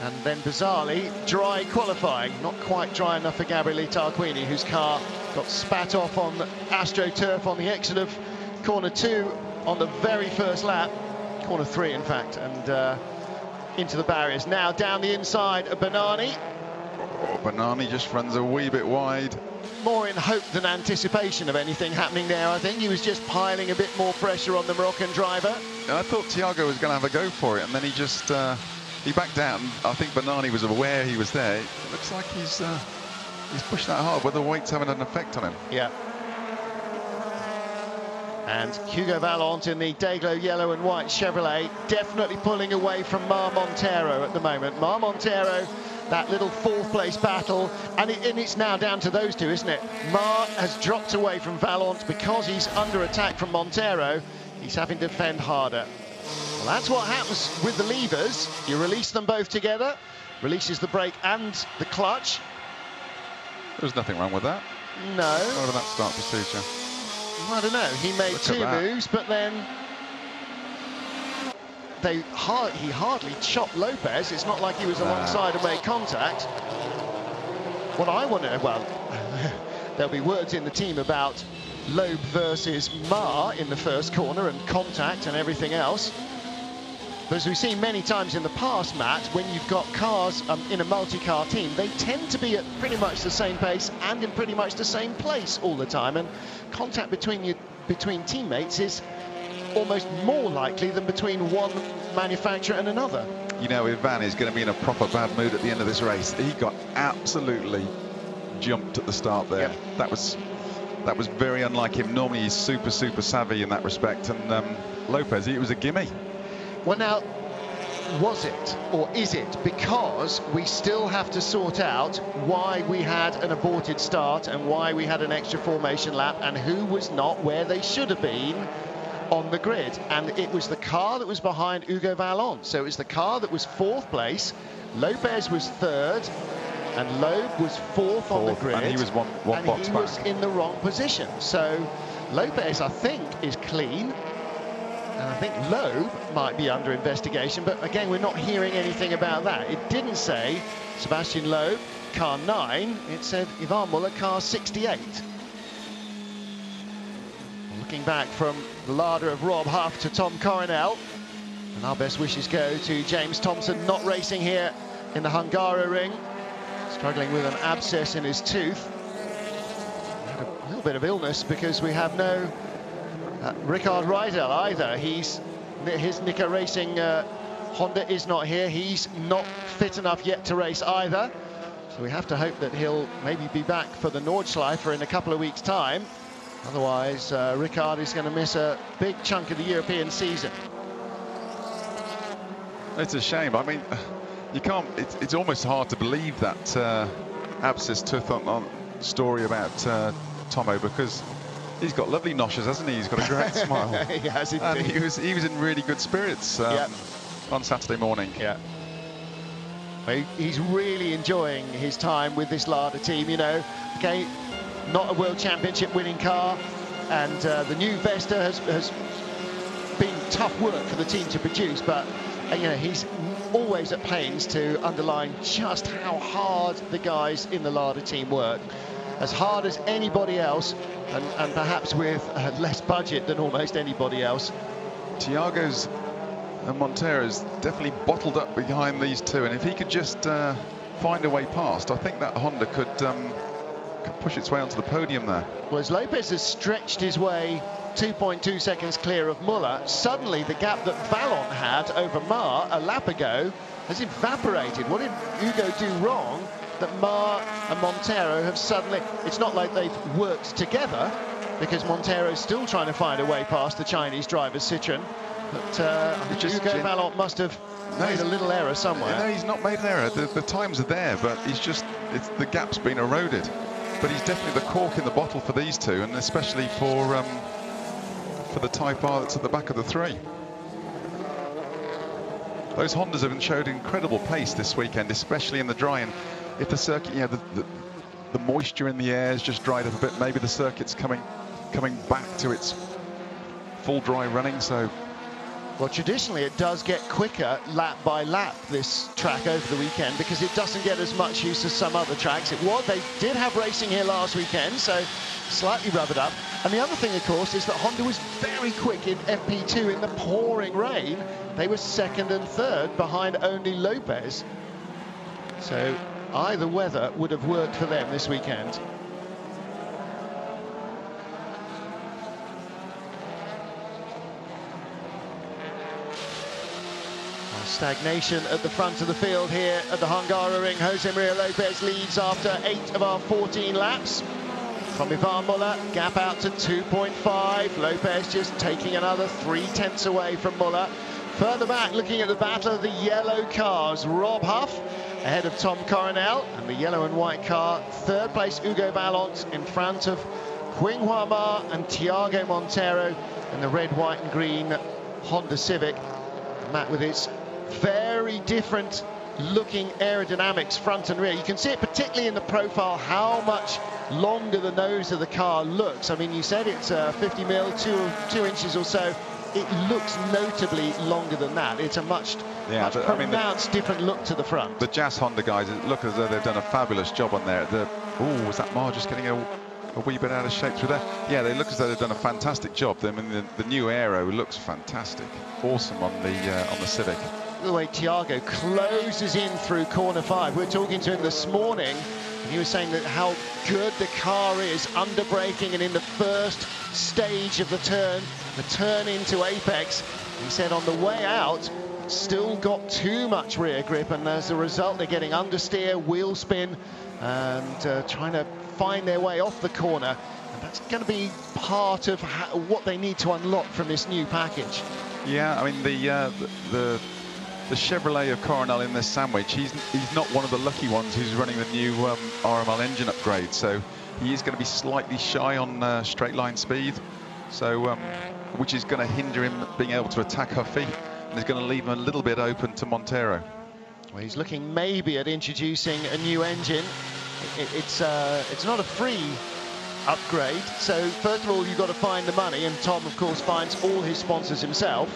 and then bizarrely dry qualifying. Not quite dry enough for Gabriele Tarquini, whose car got spat off on AstroTurf on the exit of corner 2 on the very first lap, corner 3 in fact, and into the barriers. Now down the inside of Bernani. Oh, Bernani just runs a wee bit wide. More in hope than anticipation of anything happening there. I think he was just piling a bit more pressure on the Moroccan driver. I thought Thiago was going to have a go for it, and then he just he backed out. And I think Bernani was aware he was there. It looks like he's pushed that hard, but the weight's having an effect on him. Yeah. And Hugo Vallant in the Dayglow yellow and white Chevrolet, definitely pulling away from Mar Montero at the moment. Mar Montero, that little 4th place battle, and it's now down to those 2, isn't it? Mar has dropped away from Vallant because he's under attack from Montero. He's having to defend harder. Well, that's what happens with the levers. You release them both together, releases the brake and the clutch. There's nothing wrong with that. No. How did that start procedure? I don't know. He made 2 moves, but then he hardly chopped Lopez. It's not like he was alongside and made contact. What I want to, well, there'll be words in the team about Loeb versus Mar in the first corner and contact and everything else. But as we've seen many times in the past, Matt, when you've got cars in a multi-car team, they tend to be at pretty much the same pace and in pretty much the same place all the time. And contact between teammates is almost more likely than between one manufacturer and another. You know, Ivan is going to be in a proper bad mood at the end of this race. He got absolutely jumped at the start there. Yep. That was very unlike him. Normally he's super savvy in that respect, and Lopez, it was a gimme. Well, now, was it or is it because we still have to sort out why we had an aborted start and why we had an extra formation lap and who was not where they should have been on the grid? And it was the car that was behind Hugo Vallant. So it was the car that was 4th place, Lopez was 3rd, and Loeb was 4th on the grid. And he was one box back. He was in the wrong position. So Lopez, I think, is clean. And I think Loeb might be under investigation, but again, we're not hearing anything about that. It didn't say Sebastian Loeb, car 9. It said Ivan Muller, car 68. Looking back from the larder of Rob Huff to Tom Coronel. And our best wishes go to James Thompson, not racing here in the Hungaroring. Struggling with an abscess in his tooth. Had a little bit of illness because we have no Ricard Rydell either. His Nika Racing Honda is not here. He's not fit enough yet to race either. So we have to hope that he'll maybe be back for the Nordschleifer in a couple of weeks' time. Otherwise, Ricard is going to miss a big chunk of the European season. It's a shame. I mean, you can't. It's almost hard to believe that abscess tooth on story about Tomo, because he's got lovely noshes, hasn't he? He's got a great smile. He has indeed. And he was in really good spirits on Saturday morning. Yeah. He's really enjoying his time with this Lada team, you know. Okay, not a World Championship winning car, and the new Vesta has been tough work for the team to produce, but you know, he's always at pains to underline just how hard the guys in the Lada team work. As hard as anybody else, and perhaps with less budget than almost anybody else. Thiago's and Montero's definitely bottled up behind these 2, and if he could just find a way past, I think that Honda could push its way onto the podium there. Well, as Lopez has stretched his way 2.2 seconds clear of Muller, suddenly the gap that Vallant had over Mar a lap ago has evaporated. What did Hugo do wrong that Mar and Montero have suddenly... It's not like they've worked together, because Montero's still trying to find a way past the Chinese driver Citroën. But Hugo Vallant must have made a little error somewhere. No, he's not made an error. The times are there, but the gap's been eroded. But he's definitely the cork in the bottle for these 2, and especially for the Type R that's at the back of the 3. Those Hondas have showed incredible pace this weekend, especially in the dry. And if the circuit, you know, the moisture in the air has just dried up a bit. Maybe the circuit's coming back to its full dry running. So, well, traditionally it does get quicker lap by lap, this track over the weekend, because it doesn't get as much use as some other tracks. They did have racing here last weekend, so slightly rubbered up. And the other thing, of course, is that Honda was very quick in FP2 in the pouring rain. They were second and third behind only Lopez. So either weather would have worked for them this weekend. Stagnation at the front of the field here at the Hungaroring. Jose Maria Lopez leads after 8 of our 14 laps. From Ivan Muller, gap out to 2.5. Lopez just taking another 3/10 away from Muller. Further back, looking at the battle of the yellow cars, Rob Huff ahead of Tom Coronel, and the yellow and white car, third place Hugo Ballot in front of Qinghua Ma and Tiago Montero, and the red, white and green Honda Civic. Matt, with its very different looking aerodynamics front and rear. You can see it particularly in the profile how much longer the nose of the car looks. I mean, you said it's 50 mil, two inches or so. It looks notably longer than that. It's a much pronounced different look to the front. The Jazz Honda guys look as though they've done a fabulous job on there. Oh, was that Mar just getting a wee bit out of shape through there? Yeah, they look as though they've done a fantastic job. I mean, the new aero looks fantastic. Awesome on the Civic. The way Tiago closes in through corner 5. We were talking to him this morning, and he was saying that how good the car is under braking and in the first stage of the turn into apex. He said on the way out, still got too much rear grip, and as a result they're getting understeer, wheel spin, and trying to find their way off the corner. And that's going to be part of what they need to unlock from this new package. Yeah, I mean the Chevrolet of Coronel in this sandwich, he's not one of the lucky ones who's running the new RML engine upgrade, so he is going to be slightly shy on straight line speed, so which is going to hinder him being able to attack Huffy, and is going to leave him a little bit open to Montero. Well, he's looking maybe at introducing a new engine. It's not a free upgrade, so first of all you've got to find the money, and Tom of course finds all his sponsors himself.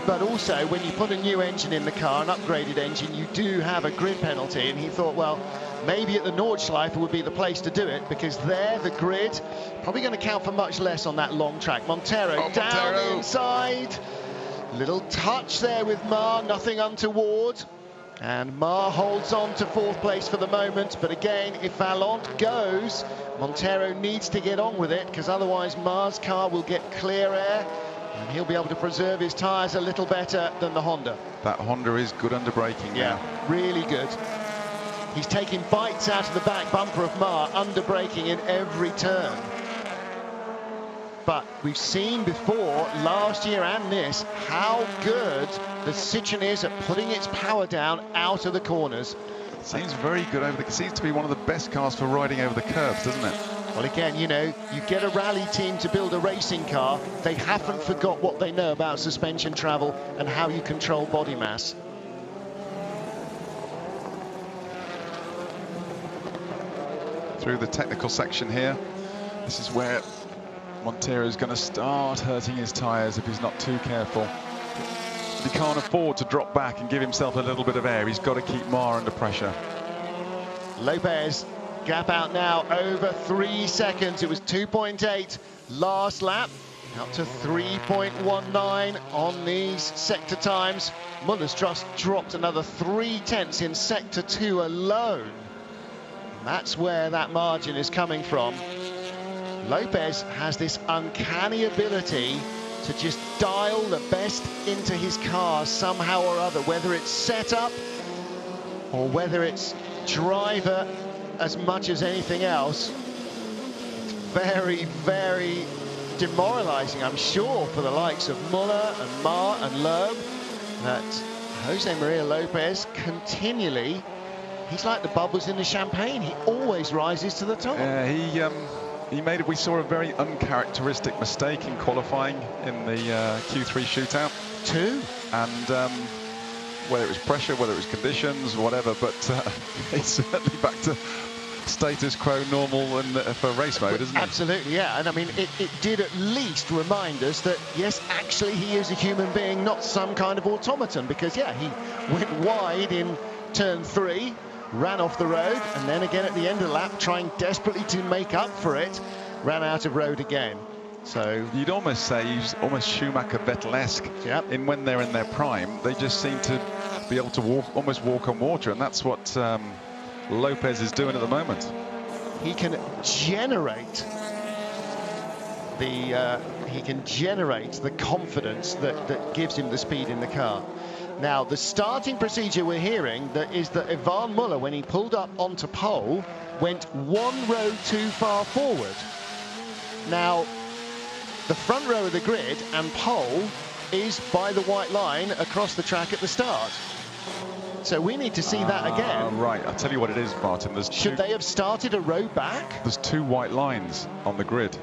But also, when you put a new engine in the car, an upgraded engine, you do have a grid penalty. And he thought, well, maybe at the Nordschleife would be the place to do it, because there, the grid, probably going to count for much less on that long track. Montero down inside. Little touch there with Ma, nothing untoward. And Ma holds on to 4th place for the moment. But again, if Vallant goes, Montero needs to get on with it, because otherwise Ma's car will get clear air. And he'll be able to preserve his tyres a little better than the Honda. That Honda is good under braking now. Really good. He's taking bites out of the back bumper of Ma, under braking in every turn. But we've seen before, last year and this, how good the Citroën is at putting its power down out of the corners. Seems very good over seems to be one of the best cars for riding over the curbs, doesn't it? Well, again, you know, you get a rally team to build a racing car, they haven't forgot what they know about suspension travel and how you control body mass. Through the technical section here, this is where Montero is going to start hurting his tyres if he's not too careful. He can't afford to drop back and give himself a little bit of air. He's got to keep Ma under pressure. Lopez, gap out now over 3 seconds. It was 2.8 last lap, out to 3.19 on these sector times. Muller's just dropped another 3/10 in sector 2 alone. And that's where that margin is coming from. Lopez has this uncanny ability to just dial the best into his car somehow or other, whether it's setup or whether it's driver as much as anything else. It's very, very demoralizing, I'm sure, for the likes of Muller and Ma and Loeb, that Jose Maria Lopez continually, he's like the bubbles in the champagne. He always rises to the top. We saw a very uncharacteristic mistake in qualifying in the Q3 shootout. 2. And whether it was pressure, whether it was conditions, whatever, but he's certainly back to status quo normal and for race mode, isn't it? Absolutely, yeah. And I mean, it did at least remind us that, yes, actually he is a human being, not some kind of automaton, because, yeah, he went wide in turn 3, ran off the road, and then again at the end of the lap, trying desperately to make up for it, ran out of road again. So you'd almost say he's almost Schumacher-Vettel-esque. Yep. In when they're in their prime, they just seem to be able to almost walk on water, and that's what Lopez is doing at the moment. He can generate the confidence that gives him the speed in the car. Now, the starting procedure we're hearing is that Ivan Muller, when he pulled up onto pole, went 1 row too far forward. Now, the front row of the grid and pole is by the white line across the track at the start. So we need to see that again. Right, I'll tell you what it is, Martin. Should they have started a row back? There's 2 white lines on the grid,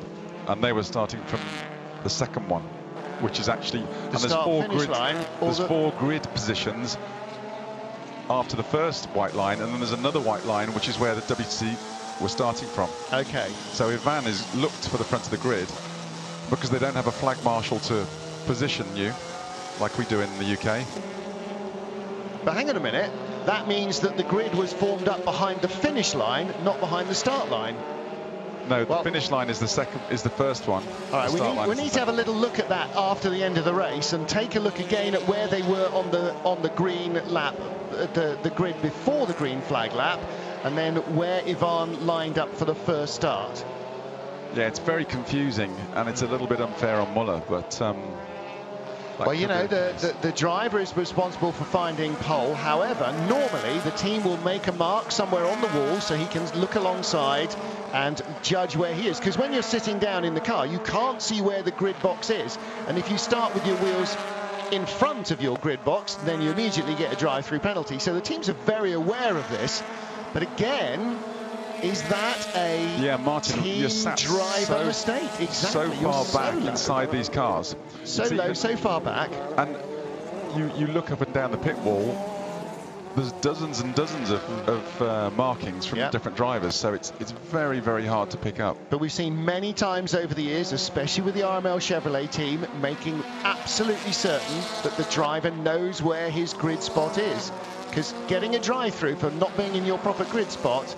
and they were starting from the second one, which is actually... There's 4 grid positions after the first white line, and then there's another white line, which is where the WTC were starting from. Okay. So Ivan is looked for the front of the grid, because they don't have a flag marshal to position you like we do in the UK. But hang on a minute, that means that the grid was formed up behind the finish line, not behind the start line. No, the finish line is the first one. All right, we need to have a little look at that after the end of the race and take a look again at where they were on the green lap, the grid before the green flag lap, and then where Ivan lined up for the first start. Yeah, it's very confusing, and it's a little bit unfair on Muller, but... well, you know, the driver is responsible for finding pole. However, normally the team will make a mark somewhere on the wall so he can look alongside and judge where he is. Because when you're sitting down in the car, you can't see where the grid box is. And if you start with your wheels in front of your grid box, then you immediately get a drive-through penalty. So the teams are very aware of this. But again... is that a Martin, team driver mistake? Exactly. So far back inside these cars. So low, so far back. And you look up and down the pit wall, there's dozens and dozens of markings from different drivers, so it's very, very hard to pick up. But we've seen many times over the years, especially with the RML Chevrolet team, making absolutely certain that the driver knows where his grid spot is. Because getting a drive-through for not being in your proper grid spot,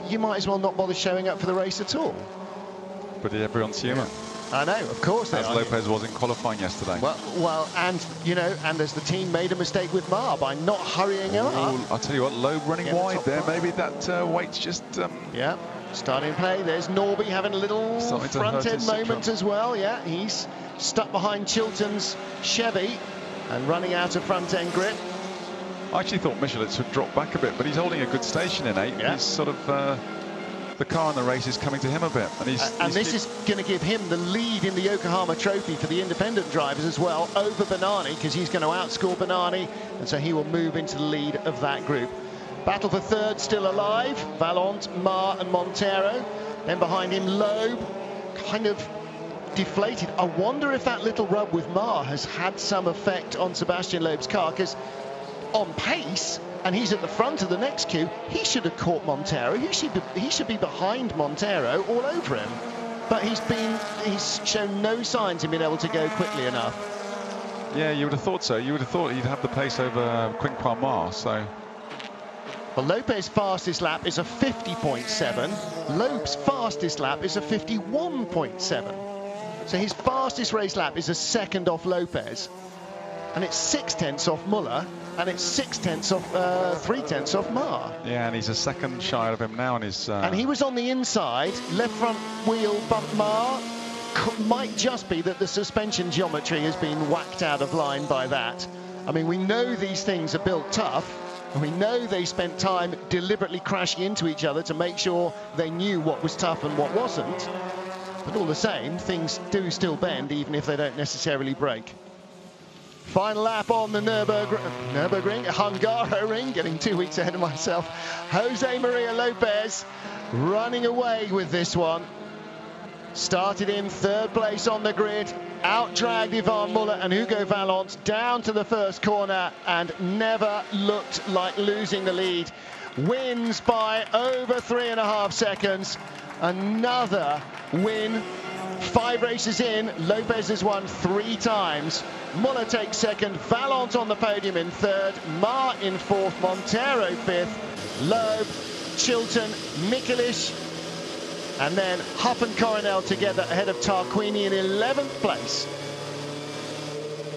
you might as well not bother showing up for the race at all. But everyone's human. I know, of course they are. As Lopez was in qualifying yesterday. Well, and, you know, and as the team made a mistake with Mar by not hurrying him up. I'll tell you what, Loeb running wide there. Maybe that weight's just... Yeah, starting play. There's Norby having a little front-end moment as well. Yeah, he's stuck behind Chilton's Chevy and running out of front-end grip. I actually thought Michelitz would drop back a bit, but he's holding a good station in 8. Yeah. He's sort of... the car in the race is coming to him a bit. And this is going to give him the lead in the Yokohama Trophy for the independent drivers as well, over Bernani, because he's going to outscore Bernani, and so he will move into the lead of that group. Battle for third still alive. Vallant, Mar and Montero. Then behind him, Loeb, kind of deflated. I wonder if that little rub with Mar has had some effect on Sebastian Loeb's car, because on pace, and he's at the front of the next queue, he should have caught Montero. He should be behind Montero all over him. But he's shown no signs of being able to go quickly enough. Yeah, you would have thought so. You would have thought he'd have the pace over Quinquan Mar, so... Well, Lopez's fastest lap is a 50.7. Loeb's fastest lap is a 51.7. So his fastest race lap is a second off Lopez. And it's 6/10 off Muller, and it's 3/10 off Mar. Yeah, and he's a second shy of him now, and he's... And he was on the inside, left front wheel bump Mar. Might just be that the suspension geometry has been whacked out of line by that. I mean, we know these things are built tough, and we know they spent time deliberately crashing into each other to make sure they knew what was tough and what wasn't. But all the same, things do still bend, even if they don't necessarily break. Final lap on the Nürburgring, Hungaroring, getting 2 weeks ahead of myself. Jose Maria Lopez running away with this one. Started in third place on the grid, out-dragged Ivan Muller and Hugo Vallant down to the first corner and never looked like losing the lead. wins by over 3.5 seconds. Another win. 5 races in, Lopez has won 3 times. Muller takes second, Vallant on the podium in third, Mar in fourth, Montero fifth, Loeb, Chilton, Mikulic, and then Hupp and Coronel together ahead of Tarquini in 11th place.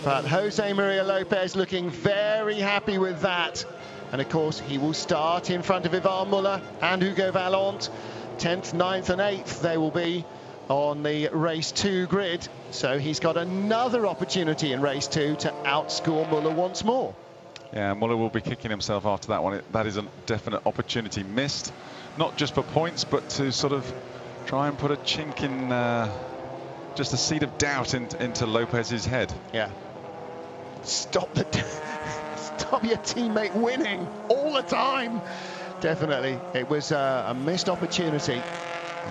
But Jose Maria Lopez looking very happy with that. And of course, he will start in front of Ivan Muller and Hugo Vallant. 10th, 9th and 8th they will be on the race 2 grid. So he's got another opportunity in race 2 to outscore Muller once more. Yeah, Muller will be kicking himself after that one. That is a definite opportunity missed, not just for points, but to sort of try and put a chink in, just a seed of doubt into Lopez's head. Yeah. Stop your teammate winning all the time. Definitely, it was a missed opportunity.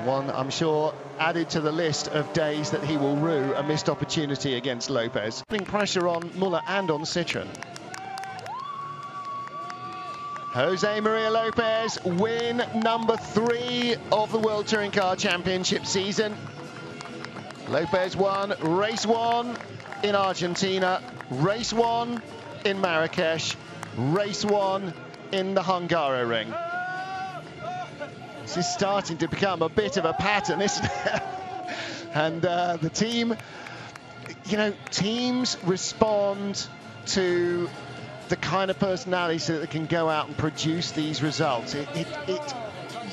One, I'm sure, added to the list of days that he will rue, a missed opportunity against Lopez. Putting pressure on Muller and on Citroën. Jose Maria Lopez, win number 3 of the World Touring Car Championship season. Lopez won race 1 in Argentina, race 1 in Marrakesh, race 1 in the Hungaroring. This is starting to become a bit of a pattern, isn't it? And the team, you know, teams respond to the kind of personalities that can go out and produce these results.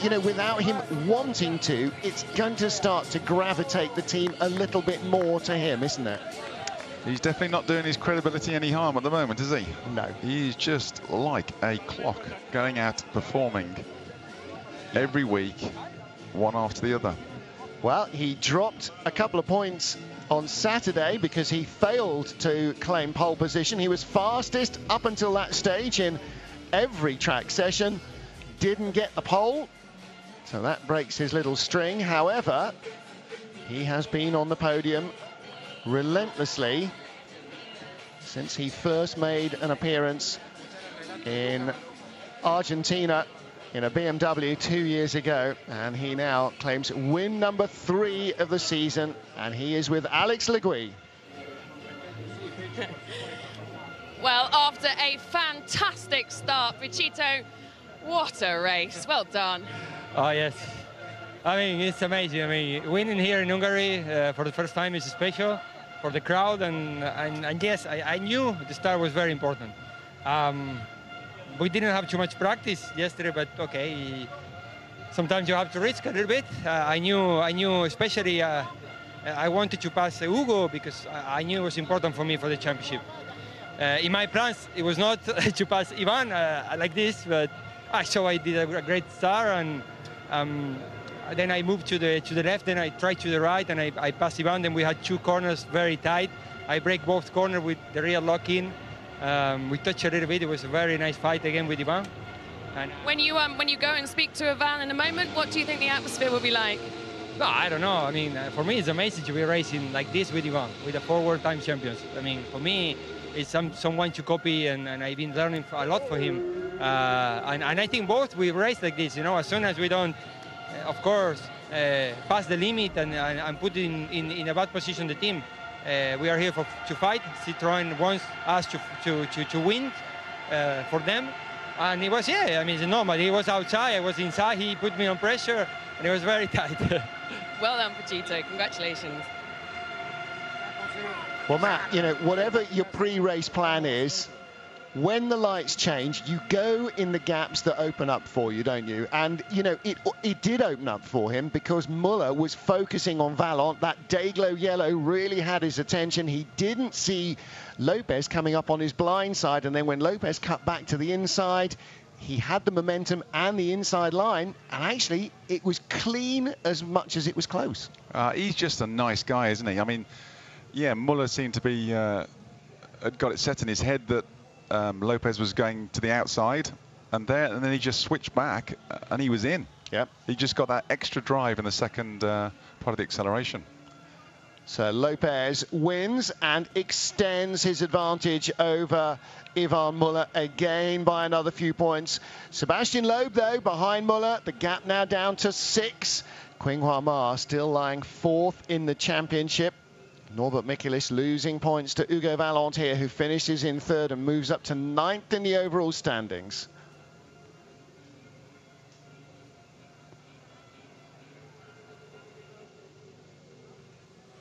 You know, without him wanting to, it's going to start to gravitate the team a little bit more to him, isn't it? He's definitely not doing his credibility any harm at the moment, is he? No. He's just like a clock, going out performing every week, one after the other. Well, he dropped a couple of points on Saturday because he failed to claim pole position. He was fastest up until that stage in every track session, didn't get the pole, so that breaks his little string. However, he has been on the podium relentlessly since he first made an appearance in Argentina in a BMW 2 years ago, and he now claims win number 3 of the season, and he is with Alex Legui. Well, after a fantastic start, Richito, what a race. Well done. Oh, yes. I mean, it's amazing. I mean, winning here in Hungary for the first time is special for the crowd, and yes, I knew the start was very important. We didn't have too much practice yesterday, but okay, sometimes you have to risk a little bit. I knew especially I wanted to pass Hugo because I knew it was important for me for the championship. In my plans, it was not to pass Ivan like this, but I saw I did a great start, and then I moved to the left, then I tried to the right, and I passed Ivan. Then we had 2 corners very tight. I break both corners with the rear lock-in. We touched a little bit. It was a very nice fight again with Ivan. And when you go and speak to Ivan in a moment, what do you think the atmosphere will be like? No, I don't know. I mean, for me, it's amazing to be racing like this with Ivan, with the 4 world time champions. I mean, for me, it's someone to copy, and I've been learning a lot from him. And I think both we race like this. You know, as soon as we don't, of course, pass the limit and put in a bad position the team. We are here to fight. Citroën wants us to win for them. And it was, yeah, I mean, it's normal. He was outside, I was inside. He put me on pressure, and it was very tight. Well done, Pachito. Congratulations. Well, Matt, you know, whatever your pre-race plan is, when the lights change, you go in the gaps that open up for you, don't you? And, you know, it did open up for him because Muller was focusing on Vallant. That Dayglow yellow really had his attention. He didn't see Lopez coming up on his blind side. And then when Lopez cut back to the inside, he had the momentum and the inside line. And actually, it was clean as much as it was close. He's just a nice guy, isn't he? I mean, yeah, Muller seemed to be, had got it set in his head that Lopez was going to the outside, and then he just switched back, and he was in. Yep. He just got that extra drive in the second part of the acceleration. So Lopez wins and extends his advantage over Ivan Muller again by another few points. Sebastian Loeb, though, behind Muller. The gap now down to 6. Qinghua Ma still lying 4th in the championship. Norbert Michelis losing points to Hugo Vallant here, who finishes in 3rd and moves up to 9th in the overall standings.